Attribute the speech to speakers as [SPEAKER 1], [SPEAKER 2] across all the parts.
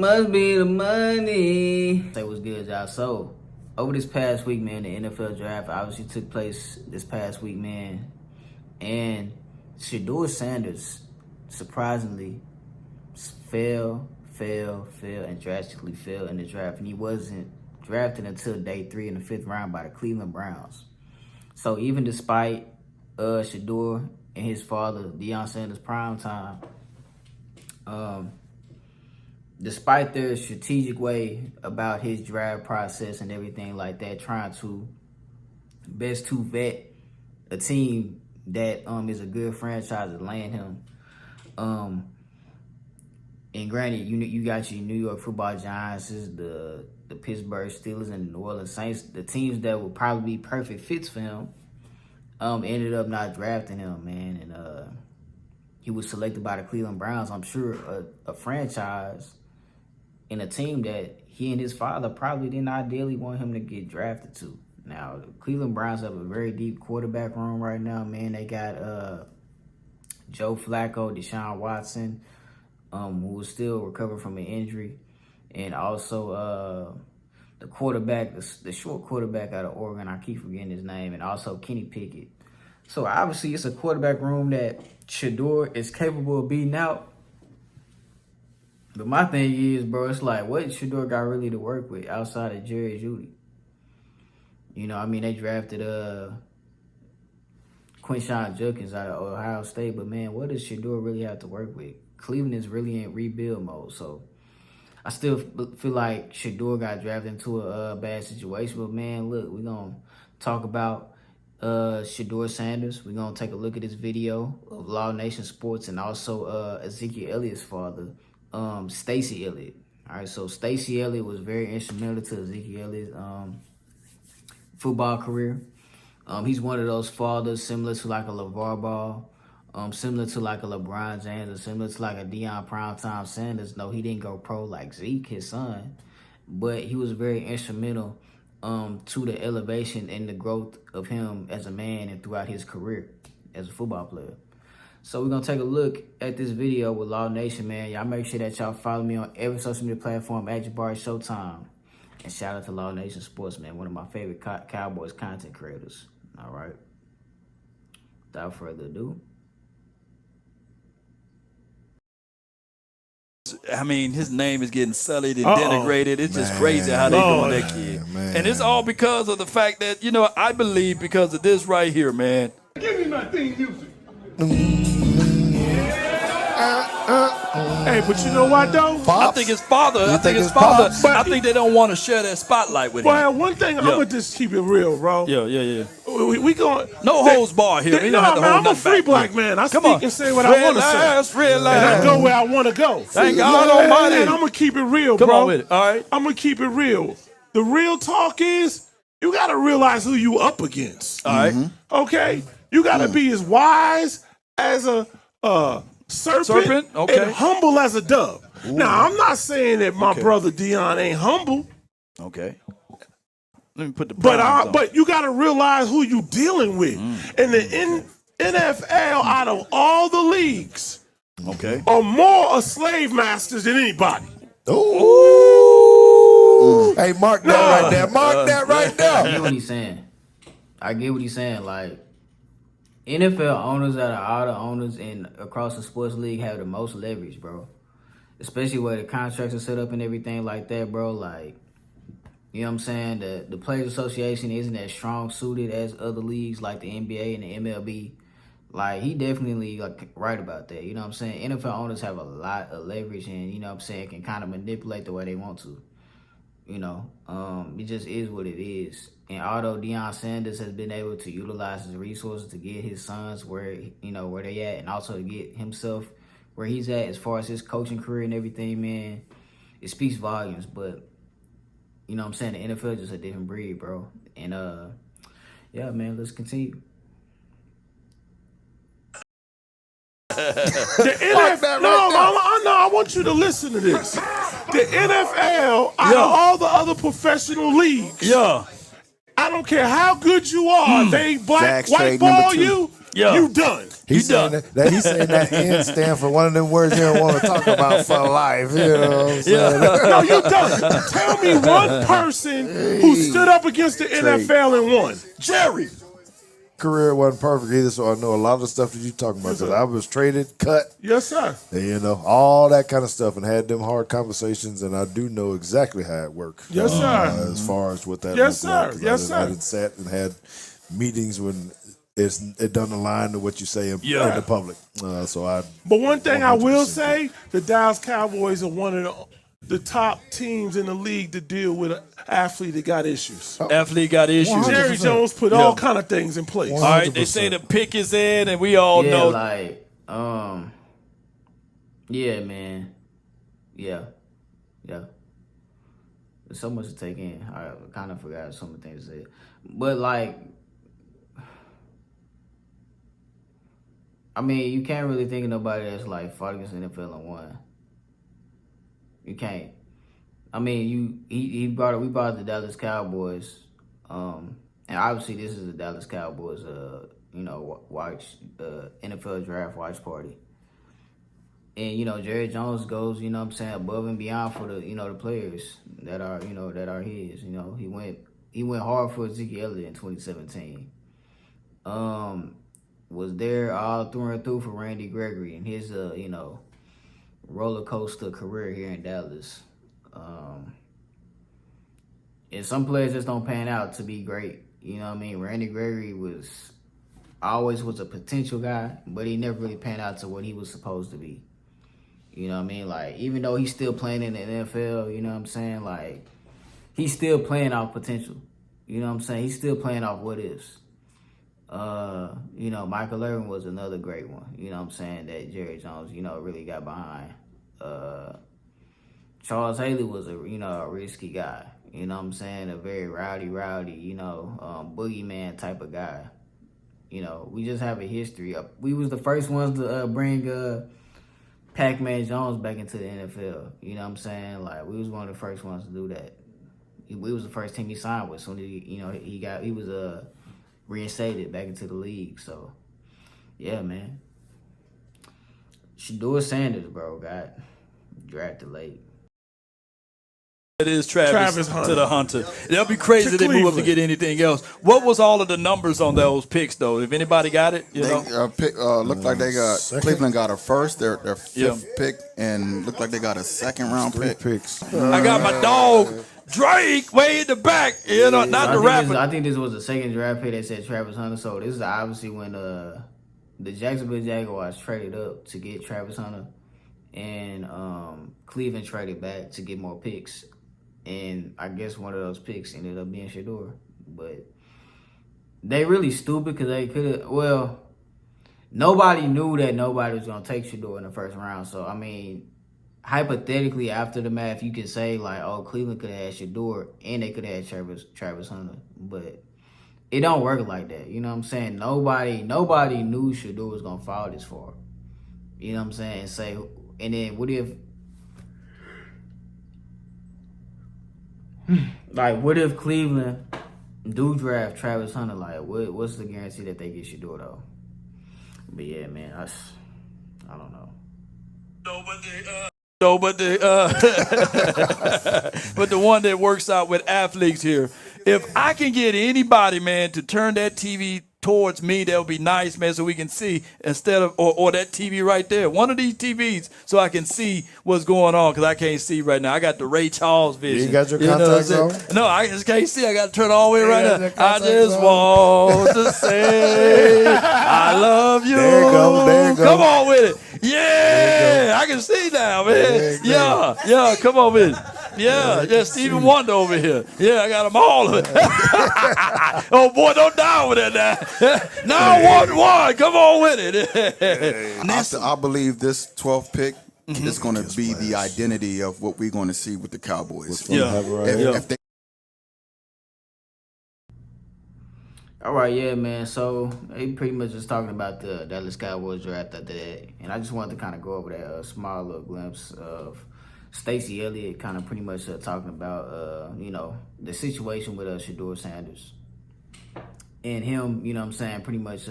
[SPEAKER 1] Must be the money. Say what's good, y'all. So, over this past week, man, the NFL draft obviously took place this past week, man. And Shedeur Sanders, surprisingly, fell, and drastically fell in the draft. And he wasn't drafted until day 3 in the 5th round by the Cleveland Browns. So, even despite Shedeur and his father, Deion Sanders' prime time, despite their strategic way about his draft process and everything like that, trying to best to vet a team that is a good franchise to land him. And granted, you got your New York Football Giants, the Pittsburgh Steelers, and the New Orleans Saints, the teams that would probably be perfect fits for him. Ended up not drafting him, man, and he was selected by the Cleveland Browns. I'm sure a franchise in a team that he and his father probably didn't ideally want him to get drafted to. Now, the Cleveland Browns have a very deep quarterback room right now, man. They got Joe Flacco, Deshaun Watson, who is still recovering from an injury, and also the quarterback, the short quarterback out of Oregon, I keep forgetting his name, and also Kenny Pickett. So, obviously, it's a quarterback room that Shedeur is capable of beating out. But my thing is, bro, it's like, what Shedeur got really to work with outside of Jerry Jeudy? You know, I mean, they drafted Quinshon Judkins out of Ohio State, but man, what does Shedeur really have to work with? Cleveland is really in rebuild mode, so I still feel like Shedeur got drafted into a bad situation. But man, look, we're gonna talk about Shedeur Sanders. We're gonna take a look at this video of Law Nation Sports and also Ezekiel Elliott's father, Stacey Elliott. All right, so Stacey Elliott was very instrumental to Ezekiel Elliott's football career. He's one of those fathers similar to like a LeVar Ball, similar to like a LeBron James, or similar to like a Deion Primetime Sanders. No, he didn't go pro like Zeke, his son, but he was very instrumental to the elevation and the growth of him as a man and throughout his career as a football player. So we're going to take a look at this video with Law Nation, man. Y'all make sure that y'all follow me on every social media platform at Jabari Showtime. And shout out to Law Nation Sports, man, one of my favorite Cowboys content creators. All right. Without further ado.
[SPEAKER 2] I mean, his name is getting sullied and denigrated. It's just crazy how they doing that kid. Man. And it's all because of the fact that, you know, I believe because of this right here, man.
[SPEAKER 3] Give me my theme music. Hey, but you know what though?
[SPEAKER 2] Pops? I think his father. I think his father. I think they don't want to share that spotlight with him.
[SPEAKER 3] Well, one thing I'm gonna just keep it real, bro.
[SPEAKER 2] Yeah.
[SPEAKER 3] We going
[SPEAKER 2] no holds bar here.
[SPEAKER 3] No, man, I'm a free black man. I speak and say what I want to say. And I go where I want to go.
[SPEAKER 2] Thank God Almighty.
[SPEAKER 3] And I'm gonna keep it real, bro.
[SPEAKER 2] Come on with it. All right.
[SPEAKER 3] I'm gonna keep it real. The real talk is you gotta realize who you up against.
[SPEAKER 2] All right.
[SPEAKER 3] Okay. You gotta be as wise as a serpent and humble as a dove. Ooh. Now, I'm not saying that my brother Deion ain't humble.
[SPEAKER 2] Okay. Let me put the
[SPEAKER 3] but you got to realize who you dealing with. And the NFL, out of all the leagues, are more slave masters than anybody.
[SPEAKER 4] Ooh. Hey, mark that right there. Mark that right there.
[SPEAKER 1] I get what he's saying. Like, NFL owners out of all the owners and across the sports league have the most leverage, bro. Especially where the contracts are set up and everything like that, bro. Like, you know what I'm saying? The Players Association isn't as strong suited as other leagues like the NBA and the MLB. Like, he definitely like right about that. You know what I'm saying? NFL owners have a lot of leverage and, you know what I'm saying, can kind of manipulate the way they want to. You know, it just is what it is. And although Deion Sanders has been able to utilize his resources to get his sons where they at, and also to get himself where he's at as far as his coaching career and everything, man, it speaks volumes. But, you know what I'm saying, the NFL is just a different breed, bro. And, yeah, man, let's continue.
[SPEAKER 3] The NFL, I want you to listen to this. The NFL, out of all the other professional leagues, I don't care how good you are, they whiteball you,
[SPEAKER 2] Yeah.
[SPEAKER 3] You done.
[SPEAKER 4] He's saying that he's saying that N stand for one of them words you don't want to talk about for life. You know what I'm saying?
[SPEAKER 3] No, you done. Tell me one person who stood up against the NFL and won.
[SPEAKER 2] Jerry.
[SPEAKER 4] Career wasn't perfect either, so I know a lot of the stuff that you're talking about. Because I was traded, cut,
[SPEAKER 3] Yes, sir.
[SPEAKER 4] and, you know, all that kind of stuff, and had them hard conversations, and I do know exactly how it works.
[SPEAKER 3] Yes, sir.
[SPEAKER 4] As far as what that
[SPEAKER 3] Yes,
[SPEAKER 4] looked like,
[SPEAKER 3] sir.
[SPEAKER 4] 'cause
[SPEAKER 3] Yes,
[SPEAKER 4] I
[SPEAKER 3] sir.
[SPEAKER 4] done sat and had meetings when it doesn't align to what you say in the public.
[SPEAKER 3] But one thing I will say, the Dallas Cowboys are one of the top teams in the league to deal with an athlete that got issues.
[SPEAKER 2] Athlete got issues.
[SPEAKER 3] Jerry Jones put all kind of things in place.
[SPEAKER 2] All right, they say the pick is in, and we all
[SPEAKER 1] Yeah,
[SPEAKER 2] know.
[SPEAKER 1] like, yeah, man. Yeah. There's so much to take in. I kind of forgot some of the things to say. But, like, I mean, you can't really think of nobody that's, like, fought against the NFL and won. You can't. I mean, we brought the Dallas Cowboys, and obviously this is the Dallas Cowboys, NFL draft watch party. And, you know, Jerry Jones goes, you know what I'm saying, above and beyond for the, you know, the players that are, you know, that are his. You know, he went hard for Zeke in 2017. Was there all through and through for Randy Gregory and his, you know, roller coaster career here in Dallas. And some players just don't pan out to be great. You know what I mean? Randy Gregory always was a potential guy, but he never really panned out to what he was supposed to be. You know what I mean? Like, even though he's still playing in the NFL, you know what I'm saying? Like, he's still playing off potential. You know what I'm saying? He's still playing off what ifs. You know, Michael Irvin was another great one. You know what I'm saying? That Jerry Jones, you know, really got behind. Charles Haley was a risky guy. You know what I'm saying? A very rowdy, you know, boogeyman type of guy. You know, we just have a history. We was the first ones to bring Pac-Man Jones back into the NFL. You know what I'm saying? Like, we was one of the first ones to do that. We was the first team he signed with. So he was reinstated back into the league. So, yeah, man. Shedeur Sanders, bro, got drafted late.
[SPEAKER 2] It is Travis
[SPEAKER 3] Hunter.
[SPEAKER 2] to the Hunter. That'll be crazy if they move up to get anything else. What was all of the numbers on those picks, though? If anybody got it, you know?
[SPEAKER 5] Looked like they got Cleveland got a first, their fifth pick, and looked like they got a second round pick.
[SPEAKER 2] I got my dog Drake way in the back. You know, not the rapper.
[SPEAKER 1] I think this was the second draft pick that said Travis Hunter. So this is obviously when the Jacksonville Jaguars traded up to get Travis Hunter, and Cleveland traded back to get more picks. And I guess one of those picks ended up being Shedeur. But they really stupid because they could have, well, nobody knew that nobody was going to take Shedeur in the first round. So, I mean, hypothetically, after the math, you could say, like, oh, Cleveland could have had Shedeur and they could have had Travis Hunter. But it don't work like that. You know what I'm saying? Nobody knew Shedeur was going to fall this far. You know what I'm saying? And then what if Cleveland do draft Travis Hunter? Like, what's the guarantee that they get Shedeur, though? But yeah, man, I don't know.
[SPEAKER 2] But the one that works out with athletes here, if I can get anybody, man, to turn that TV towards me, that would be nice, man, so we can see instead of, or that TV right there, one of these TVs, so I can see what's going on, because I can't see right now. I got the Ray Charles vision.
[SPEAKER 4] You got your contacts on?
[SPEAKER 2] No, I just can't see. I got to turn all the way right now. I just want to say I love you.
[SPEAKER 4] There you go.
[SPEAKER 2] Come on with it. Yeah, I can see now, man. Yeah, come on with it. Yeah, Stephen Wonder over here. Yeah, I got them all. Oh, boy, don't die with it now. 911, come on with it.
[SPEAKER 5] I believe this 12th pick is going to be the identity of what we're going to see with the Cowboys. If they
[SPEAKER 1] All right, yeah, man. So they pretty much just talking about the Dallas Cowboys draft after that, and I just wanted to kind of go over that small little glimpse of Stacey Elliott, kind of pretty much talking about the situation with Shedeur Sanders and him. You know what I'm saying? Pretty much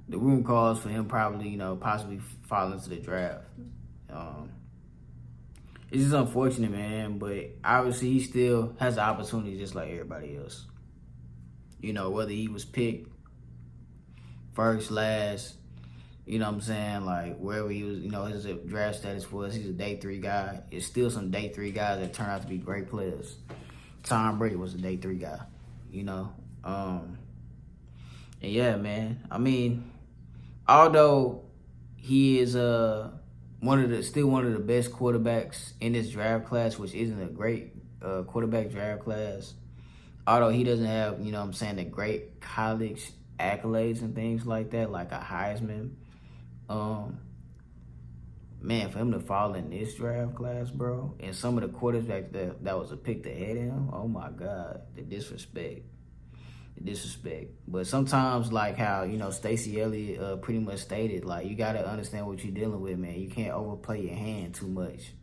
[SPEAKER 1] the room calls for him probably, possibly fall into the draft. It's just unfortunate, man, but obviously he still has the opportunity just like everybody else. Whether he was picked first, last, you know what I'm saying, like wherever he was, his draft status was, he's a day 3 guy. It's still some day 3 guys that turn out to be great players. Tom Brady was a day 3 guy, And yeah, man, I mean, although he is one of the best quarterbacks in this draft class, which isn't a great quarterback draft class. Although he doesn't have, the great college accolades and things like that, like a Heisman. Man, for him to fall in this draft class, bro, and some of the quarterbacks that was a pick ahead of him, oh my God, the disrespect. But sometimes, like how Stacey Elliott pretty much stated, like you gotta understand what you're dealing with, man. You can't overplay your hand too much.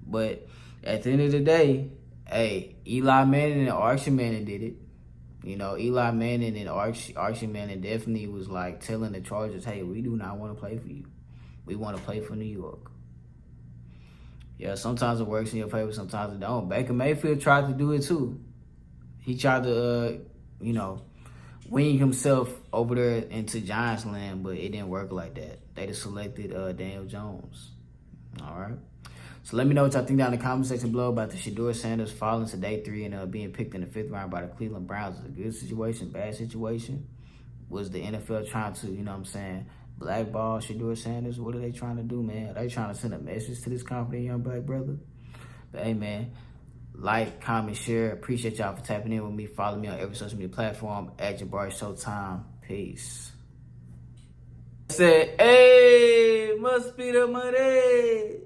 [SPEAKER 1] But at the end of the day, hey, Eli Manning and Archie Manning did it. Eli Manning and Archie Manning definitely was like telling the Chargers, hey, we do not want to play for you. We want to play for New York. Yeah, sometimes it works in your favor, sometimes it don't. Baker Mayfield tried to do it too. He tried to wing himself over there into Giants land, but it didn't work like that. They just selected Daniel Jones. All right. So let me know what y'all think down in the comment section below about the Shedeur Sanders falling to day 3 and being picked in the 5th round by the Cleveland Browns. Is it a good situation, bad situation? Was the NFL trying to, blackball Shedeur Sanders? What are they trying to do, man? Are they trying to send a message to this confident young black brother? But hey, man, like, comment, share. Appreciate y'all for tapping in with me. Follow me on every social media platform at Jabari Showtime. Peace. Said, hey, must be the money.